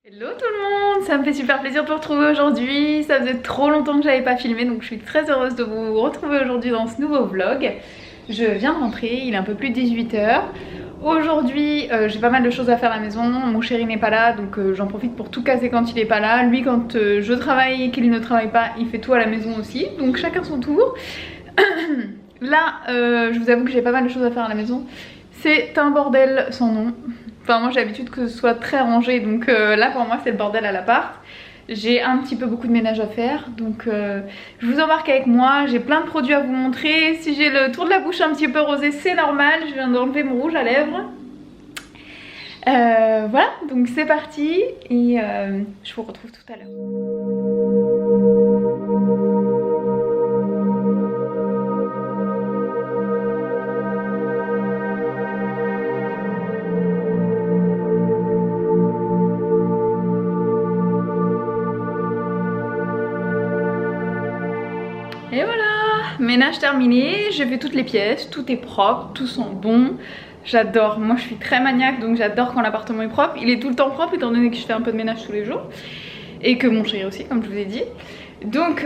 Hello tout le monde, ça me fait super plaisir de vous retrouver aujourd'hui. Ça faisait trop longtemps que j'avais pas filmé, donc je suis très heureuse de vous retrouver aujourd'hui dans ce nouveau vlog. Je viens de rentrer, il est un peu plus de 18 h. Aujourd'hui j'ai pas mal de choses à faire à la maison, mon chéri n'est pas là, donc j'en profite pour tout casser quand il est pas là. Lui, quand je travaille et qu'il ne travaille pas, il fait tout à la maison aussi, donc chacun son tour. Là je vous avoue que j'ai pas mal de choses à faire à la maison. C'est un bordel sans nom. Enfin moi j'ai l'habitude que ce soit très rangé, donc là pour moi c'est le bordel à l'appart. J'ai un petit peu beaucoup de ménage à faire, donc je vous embarque avec moi. J'ai plein de produits à vous montrer. Si j'ai le tour de la bouche un petit peu rosé, c'est normal, je viens d'enlever mon rouge à lèvres. Voilà, donc c'est parti et je vous retrouve tout à l'heure. Et voilà, ménage terminé, j'ai fait toutes les pièces, tout est propre, tout sent bon. J'adore, moi je suis très maniaque, donc j'adore quand l'appartement est propre. Il est tout le temps propre étant donné que je fais un peu de ménage tous les jours. Et que mon chéri aussi, comme je vous ai dit. Donc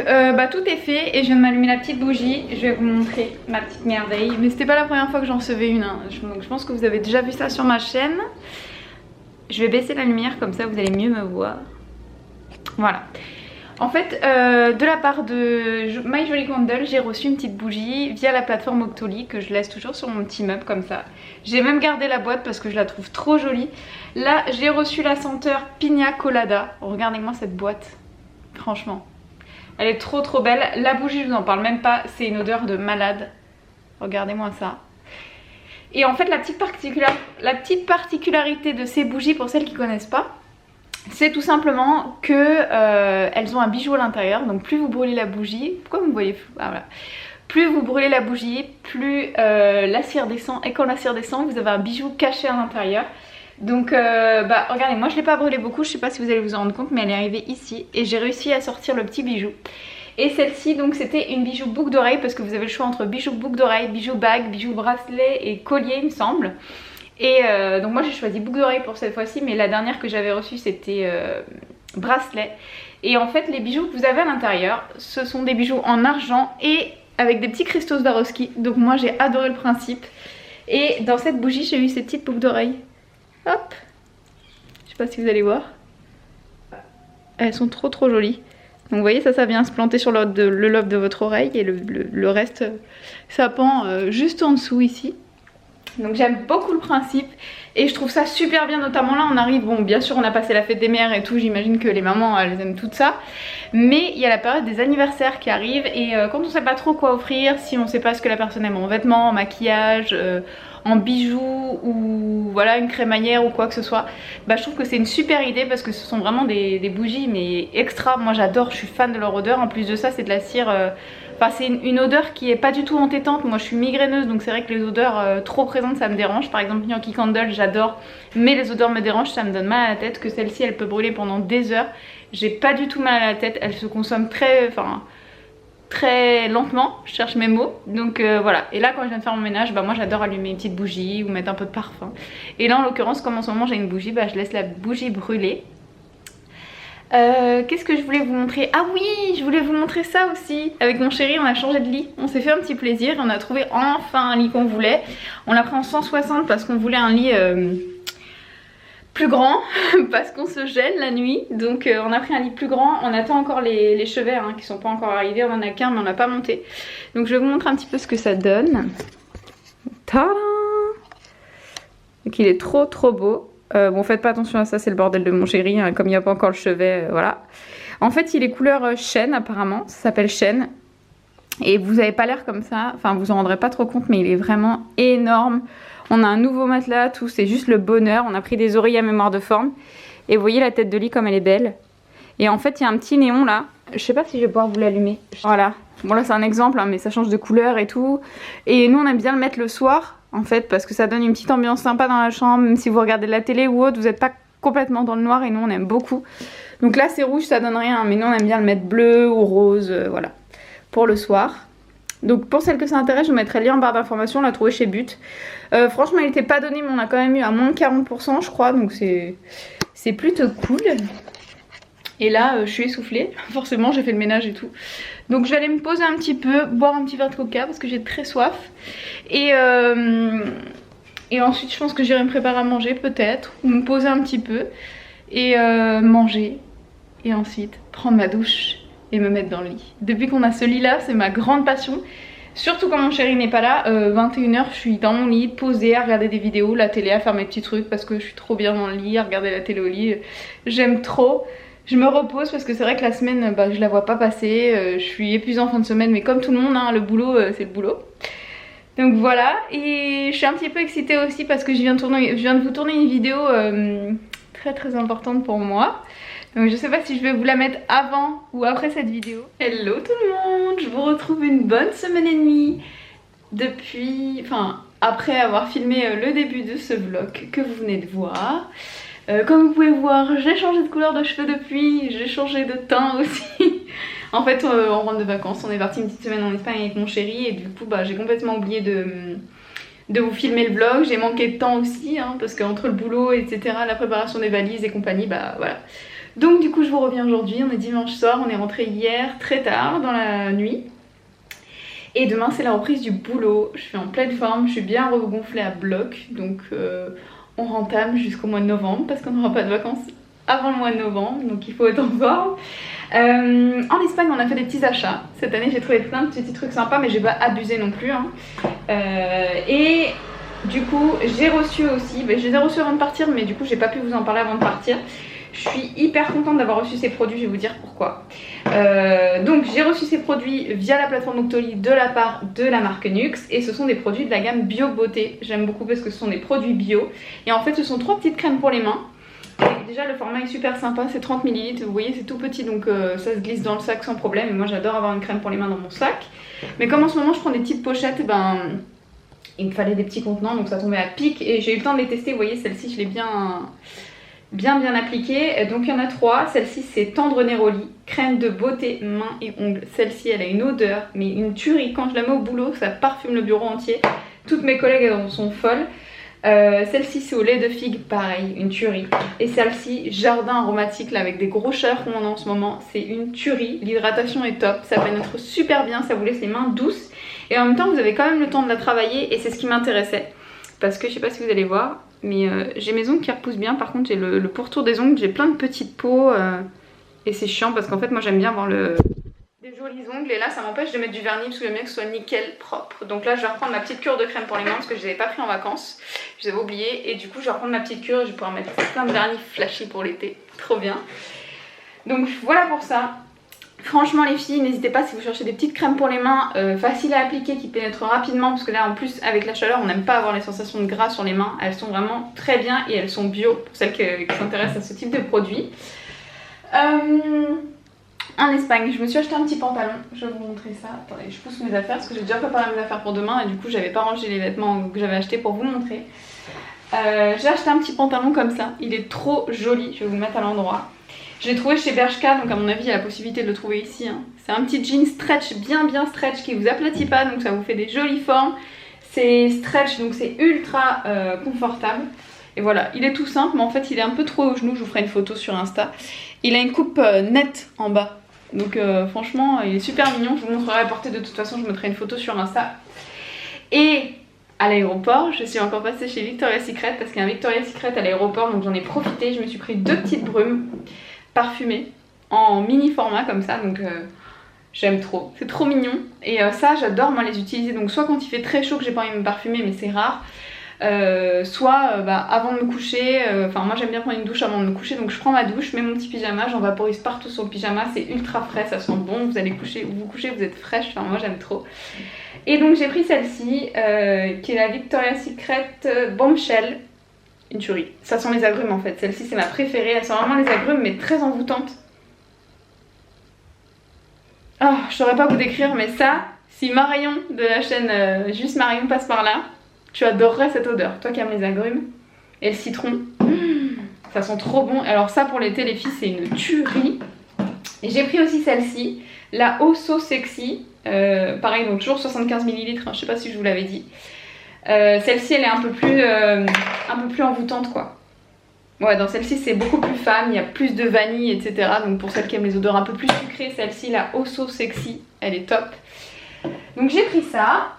tout est fait et je viens de m'allumer la petite bougie. Je vais vous montrer ma petite merveille. Mais c'était pas la première fois que j'en recevais une, hein. Donc je pense que vous avez déjà vu ça sur ma chaîne. Je vais baisser la lumière, comme ça vous allez mieux me voir. Voilà. En fait, de la part de My Jolly Candle, j'ai reçu une petite bougie via la plateforme Octoly que je laisse toujours sur mon petit meuble comme ça. J'ai même gardé la boîte parce que je la trouve trop jolie. Là, j'ai reçu la senteur Pina Colada. Regardez-moi cette boîte, franchement. Elle est trop belle. La bougie, je vous en parle même pas, c'est une odeur de malade. Regardez-moi ça. Et en fait, la petite particularité de ces bougies, pour celles qui connaissent pas, c'est tout simplement que elles ont un bijou à l'intérieur. Donc plus vous brûlez la bougie, pourquoi vous me voyez flou ? Ah, voilà. Plus vous brûlez la bougie, plus la cire descend. Et quand la cire descend, vous avez un bijou caché à l'intérieur. Donc regardez, moi je l'ai pas brûlé beaucoup, je sais pas si vous allez vous en rendre compte, mais elle est arrivée ici et j'ai réussi à sortir le petit bijou. Et celle-ci, donc c'était une bijou boucle d'oreille, parce que vous avez le choix entre bijou boucle d'oreille, bijou bague, bijou bracelet et collier il me semble. Et donc moi j'ai choisi boucle d'oreille pour cette fois-ci, mais la dernière que j'avais reçue c'était bracelet. Et en fait les bijoux que vous avez à l'intérieur, ce sont des bijoux en argent et avec des petits cristaux Swarovski. Donc moi j'ai adoré le principe. Et dans cette bougie j'ai eu ces petites boucles d'oreilles. Hop, je sais pas si vous allez voir. Elles sont trop jolies. Donc vous voyez, ça vient se planter sur le lobe de votre oreille et le reste ça pend juste en dessous ici. Donc j'aime beaucoup le principe et je trouve ça super bien, notamment là on arrive, bon bien sûr on a passé la fête des mères et tout, j'imagine que les mamans elles aiment tout ça, mais il y a la période des anniversaires qui arrive et quand on sait pas trop quoi offrir, si on sait pas ce que la personne aime en vêtements, en maquillage, en bijoux ou voilà une crémaillère ou quoi que ce soit, je trouve que c'est une super idée parce que ce sont vraiment des bougies mais extra. Moi j'adore, je suis fan de leur odeur, en plus de ça c'est de la cire... Enfin c'est une odeur qui est pas du tout entêtante. Moi je suis migraineuse, donc c'est vrai que les odeurs trop présentes ça me dérange. Par exemple Yankee Candle j'adore, mais les odeurs me dérangent, ça me donne mal à la tête. Que celle-ci elle peut brûler pendant des heures. J'ai pas du tout mal à la tête, elle se consomme très lentement, je cherche mes mots. Donc voilà, et là quand je viens de faire mon ménage, moi j'adore allumer une petite bougie ou mettre un peu de parfum. Et là en l'occurrence comme en ce moment j'ai une bougie, je laisse la bougie brûler. Qu'est-ce que je voulais vous montrer? Ah oui, je voulais vous montrer ça aussi. Avec mon chéri on a changé de lit, on s'est fait un petit plaisir et on a trouvé enfin un lit qu'on voulait. On l'a pris en 160 parce qu'on voulait un lit plus grand parce qu'on se gèle la nuit. Donc on a pris un lit plus grand. On attend encore les chevets qui sont pas encore arrivés. On en a qu'un mais on l'a pas monté. Donc je vais vous montrer un petit peu ce que ça donne. Tadam! Donc il est trop beau. Bon faites pas attention à ça, c'est le bordel de mon chéri, comme il n'y a pas encore le chevet, voilà. En fait il est couleur chêne apparemment, ça s'appelle chêne. Et vous avez pas l'air comme ça, enfin vous en rendrez pas trop compte, mais il est vraiment énorme. On a un nouveau matelas, tout, c'est juste le bonheur. On a pris des oreillers à mémoire de forme. Et vous voyez la tête de lit comme elle est belle. Et en fait il y a un petit néon là, je sais pas si je vais pouvoir vous l'allumer. Voilà, bon là c'est un exemple mais ça change de couleur et tout. Et nous on aime bien le mettre le soir en fait parce que ça donne une petite ambiance sympa dans la chambre. Même si vous regardez de la télé ou autre, vous n'êtes pas complètement dans le noir et nous on aime beaucoup. Donc là c'est rouge, ça donne rien, mais nous on aime bien le mettre bleu ou rose, voilà, pour le soir. Donc pour celles que ça intéresse, je vous mettrai le lien en barre d'informations, on l'a trouvé chez But. Franchement il n'était pas donné mais on a quand même eu à moins de 40% je crois, donc c'est plutôt cool. Et là je suis essoufflée, forcément j'ai fait le ménage et tout. Donc je vais aller me poser un petit peu, boire un petit verre de coca parce que j'ai très soif. Et ensuite je pense que j'irai me préparer à manger peut-être, ou me poser un petit peu et manger. Et ensuite prendre ma douche et me mettre dans le lit. Depuis qu'on a ce lit là, c'est ma grande passion. Surtout quand mon chéri n'est pas là, 21h je suis dans mon lit, posée à regarder des vidéos, la télé, à faire mes petits trucs parce que je suis trop bien dans le lit, à regarder la télé au lit. J'aime trop. Je me repose parce que c'est vrai que la semaine, bah, je la vois pas passer. Je suis épuisée en fin de semaine, mais comme tout le monde, hein, le boulot, c'est le boulot. Donc voilà, et je suis un petit peu excitée aussi parce que je viens de vous tourner une vidéo très importante pour moi. Donc je sais pas si je vais vous la mettre avant ou après cette vidéo. Hello tout le monde, je vous retrouve une bonne semaine et demie depuis, enfin après avoir filmé le début de ce vlog que vous venez de voir. Comme vous pouvez voir, j'ai changé de couleur de cheveux depuis, j'ai changé de teint aussi. En fait on rentre de vacances, on est parti une petite semaine en Espagne avec mon chéri et du coup bah, j'ai complètement oublié de vous filmer le vlog. J'ai manqué de temps aussi hein, parce qu'entre le boulot etc, la préparation des valises et compagnie, bah voilà. Donc du coup je vous reviens aujourd'hui, on est dimanche soir, on est rentré hier très tard dans la nuit. Et demain c'est la reprise du boulot, je suis en pleine forme, je suis bien regonflée à bloc. Donc on rentame jusqu'au mois de novembre parce qu'on n'aura pas de vacances avant le mois de novembre. Donc il faut être en forme. En Espagne on a fait des petits achats. Cette année j'ai trouvé plein de petits trucs sympas mais j'ai pas abusé non plus hein. Et du coup j'ai reçu aussi, je les ai reçus avant de partir mais du coup j'ai pas pu vous en parler avant de partir. Je suis hyper contente d'avoir reçu ces produits, je vais vous dire pourquoi. Donc j'ai reçu ces produits via la plateforme Doctolib de la part de la marque Nuxe. Et ce sont des produits de la gamme Bio Beauté. J'aime beaucoup parce que ce sont des produits bio. Et en fait ce sont 3 petites crèmes pour les mains. Et déjà le format est super sympa, c'est 30 ml. Vous voyez c'est tout petit donc ça se glisse dans le sac sans problème. Et moi j'adore avoir une crème pour les mains dans mon sac. Mais comme en ce moment je prends des petites pochettes, il me fallait des petits contenants. Donc ça tombait à pic et j'ai eu le temps de les tester. Vous voyez celle-ci je l'ai bien appliquée. Donc il y en a 3, celle-ci c'est Tendre Neroli, crème de beauté mains et ongles. Celle-ci elle a une odeur mais une tuerie, quand je la mets au boulot ça parfume le bureau entier. Toutes mes collègues en sont folles. Celle-ci c'est au lait de figue, pareil, une tuerie. Et celle-ci jardin aromatique là, avec des gros chaleurs qu'on a en ce moment, c'est une tuerie. L'hydratation est top, ça pénètre super bien, ça vous laisse les mains douces. Et en même temps vous avez quand même le temps de la travailler et c'est ce qui m'intéressait. Parce que je sais pas si vous allez voir, mais j'ai mes ongles qui repoussent bien. Par contre j'ai le pourtour des ongles, j'ai plein de petites peaux et c'est chiant parce qu'en fait moi j'aime bien avoir des jolis ongles. Et là ça m'empêche de mettre du vernis parce que j'aime bien que ce soit nickel propre. Donc là je vais reprendre ma petite cure de crème pour les mains parce que je l'avais pas pris en vacances, je les avais oubliés. Et du coup je vais reprendre ma petite cure et je vais pouvoir mettre plein de vernis flashy pour l'été, trop bien. Donc voilà pour ça. Franchement les filles, n'hésitez pas si vous cherchez des petites crèmes pour les mains faciles à appliquer, qui pénètrent rapidement, parce que là en plus avec la chaleur on n'aime pas avoir les sensations de gras sur les mains. Elles sont vraiment très bien et elles sont bio pour celles qui s'intéressent à ce type de produit. En Espagne je me suis acheté un petit pantalon, je vais vous montrer ça. Attendez, je pousse mes affaires parce que j'ai déjà préparé mes affaires pour demain et du coup j'avais pas rangé les vêtements que j'avais achetés pour vous montrer. J'ai acheté un petit pantalon comme ça, il est trop joli, je vais vous le mettre à l'endroit. Je l'ai trouvé chez Bershka, donc à mon avis il y a la possibilité de le trouver ici hein. C'est un petit jean stretch, bien stretch, qui vous aplatit pas, donc ça vous fait des jolies formes. C'est stretch, donc c'est ultra confortable. Et voilà, il est tout simple mais en fait il est un peu trop au genou, je vous ferai une photo sur Insta. Il a une coupe nette en bas, donc franchement il est super mignon. Je vous montrerai à portée, de toute façon je mettrai une photo sur Insta. Et à l'aéroport, je suis encore passée chez Victoria's Secret parce qu'il y a un Victoria's Secret à l'aéroport, donc j'en ai profité. Je me suis pris 2 petites brumes parfumées en mini format comme ça, donc j'aime trop, c'est trop mignon. Et ça j'adore moi les utiliser, donc soit quand il fait très chaud que j'ai pas envie de me parfumer mais c'est rare, soit avant de me coucher. Enfin moi j'aime bien prendre une douche avant de me coucher, donc je prends ma douche, je mets mon petit pyjama, j'en vaporise partout sur le pyjama, c'est ultra frais, ça sent bon, vous allez coucher, vous couchez, vous êtes fraîche, enfin moi j'aime trop. Et donc j'ai pris celle-ci qui est la Victoria's Secret Bombshell, une tuerie. Ça sent les agrumes en fait, celle-ci c'est ma préférée, elle sent vraiment les agrumes mais très envoûtante. Oh, je saurais pas vous décrire, mais ça, si Marion de la chaîne Juste Marion passe par là, tu adorerais cette odeur. Toi qui aimes les agrumes et le citron, ça sent trop bon. Alors ça pour l'été les filles c'est une tuerie. Et j'ai pris aussi celle-ci, la Oh So Sexy. Pareil, donc toujours 75 ml, hein, je sais pas si je vous l'avais dit. Celle-ci elle est un peu plus envoûtante quoi. Ouais, dans celle-ci c'est beaucoup plus femme, il y a plus de vanille, etc. Donc pour celles qui aiment les odeurs un peu plus sucrées, celle-ci, la Oh So Sexy, elle est top. Donc j'ai pris ça.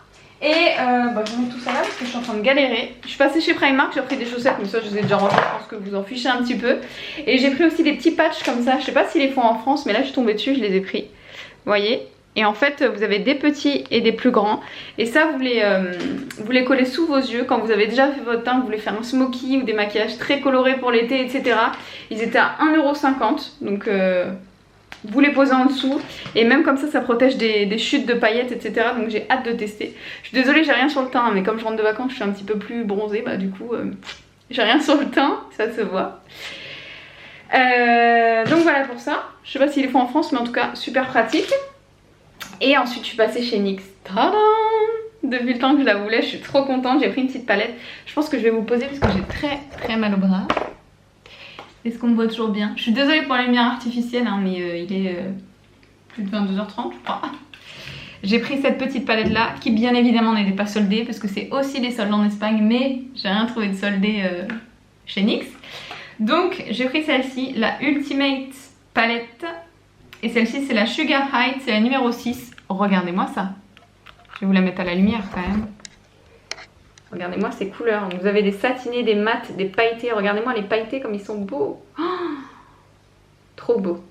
Et je vous mets tout ça là parce que je suis en train de galérer. Je suis passée chez Primark, j'ai pris des chaussettes, mais ça je les ai déjà rangées, je pense que vous en fichez un petit peu. Et j'ai pris aussi des petits patchs comme ça, je sais pas s'ils les font en France, mais là je suis tombée dessus, je les ai pris. Vous voyez? Et en fait vous avez des petits et des plus grands. Et ça vous les collez sous vos yeux quand vous avez déjà fait votre teint, vous voulez faire un smoky ou des maquillages très colorés pour l'été, etc. Ils étaient à 1,50 €, donc vous les posez en dessous et même comme ça protège des chutes de paillettes, etc. Donc j'ai hâte de tester. Je suis désolée, j'ai rien sur le teint, mais comme je rentre de vacances je suis un petit peu plus bronzée, bah du coup j'ai rien sur le teint, ça se voit. Donc voilà pour ça. Je sais pas s'ils les font en France, mais en tout cas super pratique. Et ensuite je suis passée chez NYX. Tadam! Depuis le temps que je la voulais, je suis trop contente. J'ai pris une petite palette. Je pense que je vais vous poser parce que j'ai très mal au bras. Est-ce qu'on me voit toujours bien? Je suis désolée pour la lumière artificielle, hein, mais il est plus de 22h30 je crois. J'ai pris cette petite palette là qui bien évidemment n'était pas soldée parce que c'est aussi les soldes en Espagne, mais j'ai rien trouvé de soldé chez NYX. Donc j'ai pris celle-ci, la Ultimate Palette. Et celle-ci c'est la Sugar High, c'est la numéro 6. Regardez-moi ça. Je vais vous la mettre à la lumière quand même. Regardez-moi ces couleurs. Vous avez des satinés, des mats, des pailletés. Regardez-moi les pailletés comme ils sont beaux. Oh, trop beaux.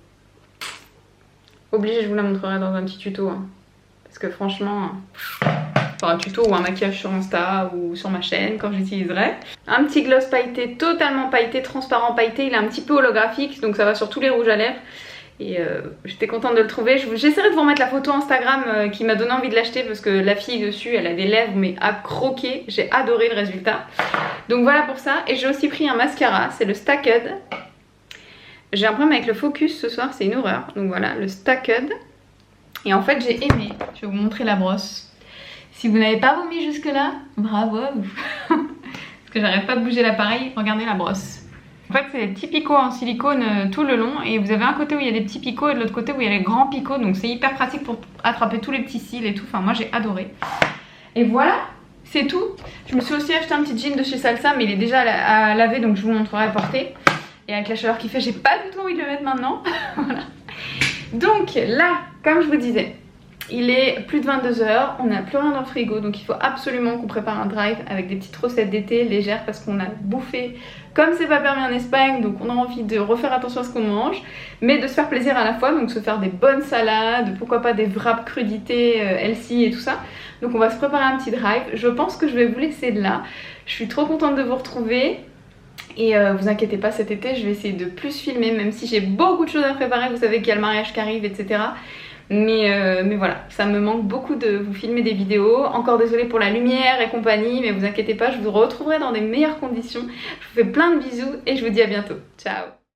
Obligé, je vous la montrerai dans un petit tuto. Hein. Parce que franchement, enfin un tuto ou un maquillage sur Insta ou sur ma chaîne quand j'utiliserai. Un petit gloss pailleté, totalement pailleté, transparent pailleté. Il est un petit peu holographique, donc ça va sur tous les rouges à lèvres. Et j'étais contente de le trouver. J'essaierai de vous remettre la photo Instagram qui m'a donné envie de l'acheter parce que la fille dessus elle a des lèvres mais à croquer. J'ai adoré le résultat. Donc voilà pour ça. Et j'ai aussi pris un mascara, c'est le Stacked. J'ai un problème avec le focus ce soir, c'est une horreur. Donc voilà, le Stacked. Et en fait j'ai aimé. Je vais vous montrer la brosse. Si vous n'avez pas vomi jusque là, bravo à vous. Parce que j'arrête pas de bouger l'appareil, regardez la brosse. En fait c'est des petits picots en silicone tout le long et vous avez un côté où il y a des petits picots et de l'autre côté où il y a les grands picots, donc c'est hyper pratique pour attraper tous les petits cils et tout, enfin moi j'ai adoré. Et voilà, c'est tout. Je me suis aussi acheté un petit jean de chez Salsa mais il est déjà à laver donc je vous montrerai à porter. Et avec la chaleur qu'il fait j'ai pas du tout envie de le mettre maintenant. Voilà. Donc là, comme je vous disais, il est plus de 22 h, on n'a plus rien dans le frigo donc il faut absolument qu'on prépare un drive avec des petites recettes d'été légères parce qu'on a bouffé comme c'est pas permis en Espagne, donc on a envie de refaire attention à ce qu'on mange mais de se faire plaisir à la fois, donc se faire des bonnes salades, pourquoi pas des wraps crudités healthy et tout ça. Donc on va se préparer un petit drive. Je pense que je vais vous laisser de là. Je suis trop contente de vous retrouver. Et vous inquiétez pas, cet été je vais essayer de plus filmer même si j'ai beaucoup de choses à préparer, vous savez qu'il y a le mariage qui arrive, etc. Mais voilà, ça me manque beaucoup de vous filmer des vidéos. Encore désolée pour la lumière et compagnie, mais vous inquiétez pas, je vous retrouverai dans des meilleures conditions. Je vous fais plein de bisous et je vous dis à bientôt. Ciao!